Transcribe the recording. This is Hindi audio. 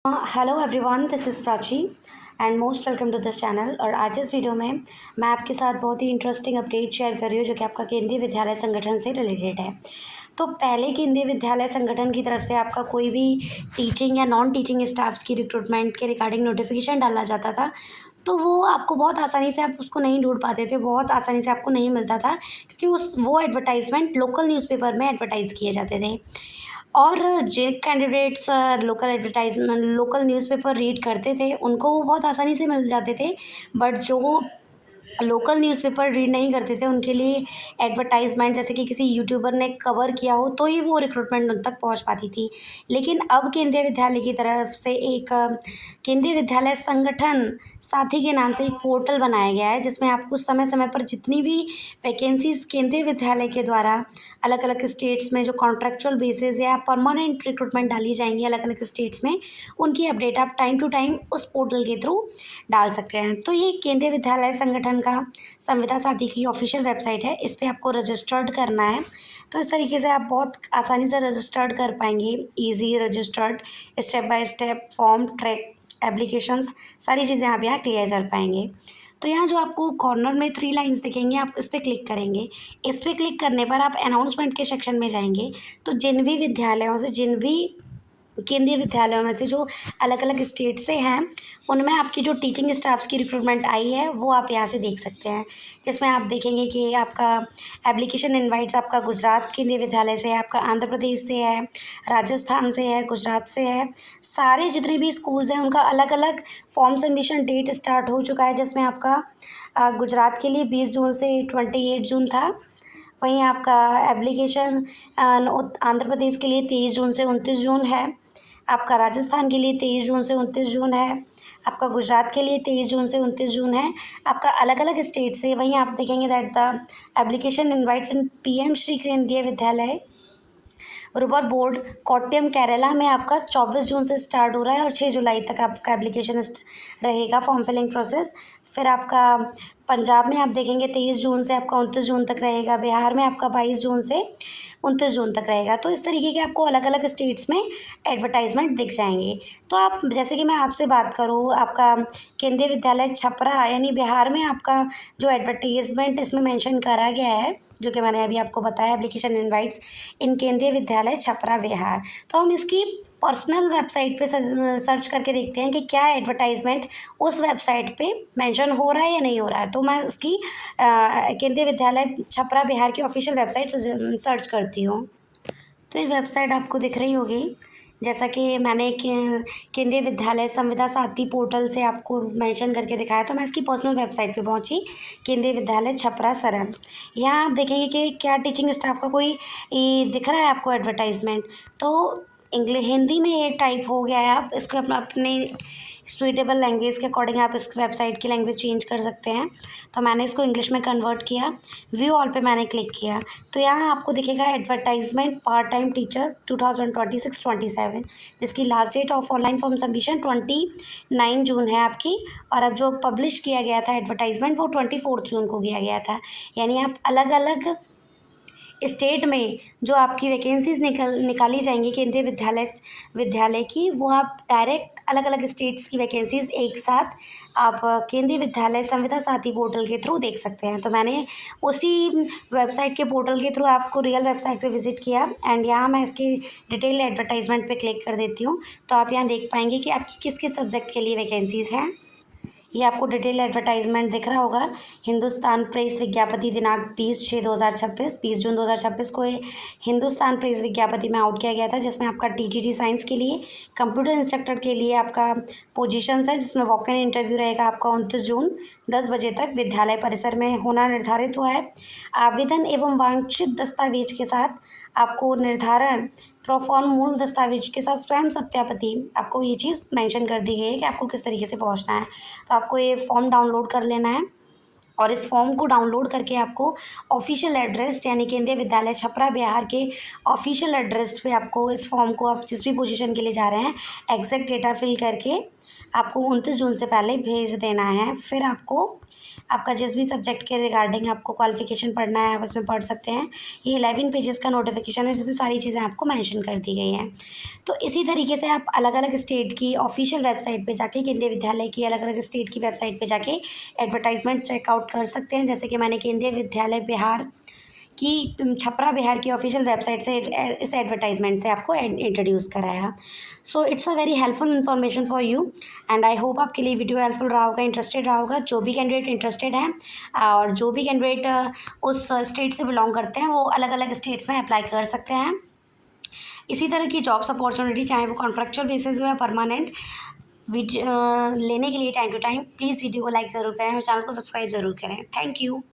Hello everyone, this is Prachi and most welcome to this channel. और आज इस वीडियो में मैं आपके साथ बहुत ही इंटरेस्टिंग अपडेट शेयर कर रही हूँ जो कि आपका केंद्रीय विद्यालय संगठन से रिलेटेड है। तो पहले केंद्रीय विद्यालय संगठन की तरफ से आपका कोई भी टीचिंग या नॉन टीचिंग स्टाफ्स की रिक्रूटमेंट के रिगार्डिंग नोटिफिकेशन डाला जाता था, तो वो आपको बहुत आसानी से आप उसको नहीं ढूंढ पाते थे, बहुत आसानी से आपको नहीं मिलता था, क्योंकि वो एडवर्टाइजमेंट लोकल न्यूज़पेपर में एडवर्टाइज़ किए जाते थे। और जिन कैंडिडेट्स लोकल न्यूज़पेपर रीड करते थे, उनको वो बहुत आसानी से मिल जाते थे। बट जो लोकल न्यूज़पेपर रीड नहीं करते थे, उनके लिए एडवर्टाइजमेंट जैसे कि किसी यूट्यूबर ने कवर किया हो तो ही वो रिक्रूटमेंट उन तक पहुंच पाती थी। लेकिन अब केंद्रीय विद्यालय की तरफ से एक केंद्रीय विद्यालय संगठन साथी के नाम से एक पोर्टल बनाया गया है, जिसमें आपको समय समय पर जितनी भी वैकेंसीज केंद्रीय विद्यालय के द्वारा अलग अलग स्टेट्स में जो कॉन्ट्रेक्चुअल बेसिस या परमानेंट रिक्रूटमेंट डाली जाएंगी अलग अलग स्टेट्स में, उनकी अपडेट आप टाइम टू टाइम उस पोर्टल के थ्रू डाल सकते हैं। तो ये केंद्रीय विद्यालय संगठन का संविदा साथी की ऑफिशियल वेबसाइट है, इस पर आपको रजिस्टर्ड करना है। तो इस तरीके से आप बहुत आसानी से रजिस्टर्ड कर पाएंगे। Easy registered, step by step form, track, applications, सारी चीज़ें आप यहाँ क्लियर कर पाएंगे। तो यहाँ जो आपको कॉर्नर में 3 लाइन्स दिखेंगे, आप इस पर क्लिक करेंगे। इस पर क्लिक करने पर आप अनाउंसमेंट के सेक्शन में जाएंगे। तो जिन भी विद्यालयों से, जिन भी केंद्रीय विद्यालयों में से जो अलग अलग स्टेट से हैं, उनमें आपकी जो टीचिंग स्टाफ्स की रिक्रूटमेंट आई है वो आप यहाँ से देख सकते हैं। जिसमें आप देखेंगे कि आपका एप्लीकेशन इनवाइट्स आपका गुजरात केंद्रीय विद्यालय से है, आपका आंध्र प्रदेश से है, राजस्थान से है, गुजरात से है। सारे जितने भी स्कूल्स हैं उनका अलग अलग फॉर्म सबमिशन डेट स्टार्ट हो चुका है, जिसमें आपका गुजरात के लिए 20 जून से 28 जून था। वहीं आपका एप्लीकेशन आंध्र प्रदेश के लिए 23 जून से 29 जून है। आपका राजस्थान के लिए 23 जून से 29 जून है। आपका गुजरात के लिए 23 जून से 29 जून है। आपका अलग अलग स्टेट से वहीं आप देखेंगे that the application invites in PM Shri केंद्रीय विद्यालय रूबर बोर्ड कोट्टयम केरला में आपका 24 जून से स्टार्ट हो रहा है और 6 जुलाई तक आपका एप्लीकेशन रहेगा, फॉर्म फिलिंग प्रोसेस। फिर आपका पंजाब में आप देखेंगे 23 जून से आपका 29 जून तक रहेगा। बिहार में आपका 22 जून से 29 जून तक रहेगा। तो इस तरीके के आपको अलग अलग स्टेट्स में एडवर्टाइजमेंट दिख जाएंगे। तो आप, जैसे कि मैं आपसे बात करूँ, आपका केंद्रीय विद्यालय छपरा यानी बिहार में आपका जो एडवर्टाइजमेंट इसमें मेंशन करा गया है, जो कि मैंने अभी आपको बताया, एप्लीकेशन इनवाइट्स इन केंद्रीय विद्यालय छपरा बिहार। तो हम इसकी पर्सनल वेबसाइट पे सर्च करके देखते हैं कि क्या एडवर्टाइजमेंट उस वेबसाइट पे मेंशन हो रहा है या नहीं हो रहा है। तो मैं इसकी केंद्रीय विद्यालय छपरा बिहार की ऑफिशियल वेबसाइट से सर्च करती हूँ। तो ये वेबसाइट आपको दिख रही होगी, जैसा कि मैंने केंद्रीय विद्यालय संविदा साथी पोर्टल से आपको मेंशन करके दिखाया। तो मैं इसकी पर्सनल वेबसाइट पे पहुंची, केंद्रीय विद्यालय छपरा सरन। यहाँ आप देखेंगे कि क्या टीचिंग स्टाफ का कोई दिख रहा है आपको एडवर्टाइजमेंट। तो हिंदी में ये टाइप हो गया है, आप इसको अपने सुइटेबल लैंग्वेज के अकॉर्डिंग आप इस वेबसाइट की लैंग्वेज चेंज कर सकते हैं। तो मैंने इसको इंग्लिश में कन्वर्ट किया, व्यू ऑल पे मैंने क्लिक किया। तो यहाँ आपको दिखेगा एडवर्टाइजमेंट पार्ट टाइम टीचर 2026-27, जिसकी last date of online form submission 29 जून है आपकी। और अब जो पब्लिश किया गया था एडवर्टाइजमेंट वो 24 जून को किया गया था। यानी आप अलग अलग स्टेट में जो आपकी वैकेंसीज निकाली जाएंगी केंद्रीय विद्यालय की, वो आप डायरेक्ट अलग अलग स्टेट्स की वैकेंसीज एक साथ आप केंद्रीय विद्यालय संविदा साथी पोर्टल के थ्रू देख सकते हैं। तो मैंने उसी वेबसाइट के पोर्टल के थ्रू आपको रियल वेबसाइट पे विजिट किया एंड यहाँ मैं इसकी डिटेल एडवर्टाइजमेंट पे क्लिक कर देती हूँ। तो आप यहाँ देख पाएंगे कि आपकी किस किस सब्जेक्ट के लिए वैकेंसीज हैं। ये आपको डिटेल एडवर्टाइजमेंट दिख रहा होगा। हिंदुस्तान प्रेस विज्ञापति दिनांक 20/6/2026, 20 जून 2026 को ये हिंदुस्तान प्रेस विज्ञापति में आउट किया गया था, जिसमें आपका टीजीटी साइंस के लिए, कंप्यूटर इंस्ट्रक्टर के लिए आपका पोजीशंस है, जिसमें वॉक इन इंटरव्यू रहेगा आपका 29 जून 10 बजे तक विद्यालय परिसर में होना निर्धारित हुआ है। आवेदन एवं वांछित दस्तावेज के साथ आपको निर्धारण प्रोफॉर्म मूल दस्तावेज के साथ स्वयं सत्यापति, आपको ये चीज़ मेंशन कर दी गई है कि आपको किस तरीके से पहुंचना है। तो आपको ये फॉर्म डाउनलोड कर लेना है और इस फॉर्म को डाउनलोड करके आपको ऑफिशियल एड्रेस यानी केंद्रीय विद्यालय छपरा बिहार के ऑफिशियल एड्रेस पे आपको इस फॉर्म को, आप जिस भी पोजीशन के लिए जा रहे हैं, एग्जैक्ट डेटा फिल करके आपको 29 जून से पहले भेज देना है। फिर आपको आपका जिस भी सब्जेक्ट के रिगार्डिंग आपको क्वालिफ़िकेशन पढ़ना है आप उसमें पढ़ सकते हैं। ये 11 पेजेस का नोटिफ़िकेशन है जिसमें सारी चीज़ें आपको मेंशन कर दी गई हैं। तो इसी तरीके से आप अलग-अलग स्टेट की ऑफ़िशियल वेबसाइट पे जाके केंद्रीय विद्यालय की अलग-अलग स्टेट की वेबसाइट पे जाके एडवर्टाइज़मेंट चेकआउट कर सकते हैं। जैसे कि मैंने केंद्रीय विद्यालय बिहार की छपरा बिहार की ऑफ़िशियल वेबसाइट से इस एडवर्टाइज़मेंट से आपको इंट्रोड्यूस कराया। So it's a very helpful information for you and I hope आपके लिए वीडियो हेल्पफुल रहा होगा, इंटरेस्टेड रहा होगा। जो भी कैंडिडेट इंटरेस्टेड हैं और जो भी कैंडिडेट उस स्टेट से बिलोंग करते हैं वो अलग-अलग स्टेट्स में अप्लाई कर सकते हैं। इसी तरह की जॉब्स अपॉर्चुनिटी चाहे वो कॉन्ट्रैक्चुअल बेसिस हो या परमानेंट लेने के लिए time to time please video को लाइक ज़रूर करें और चैनल को सब्सक्राइब ज़रूर करें। Thank you.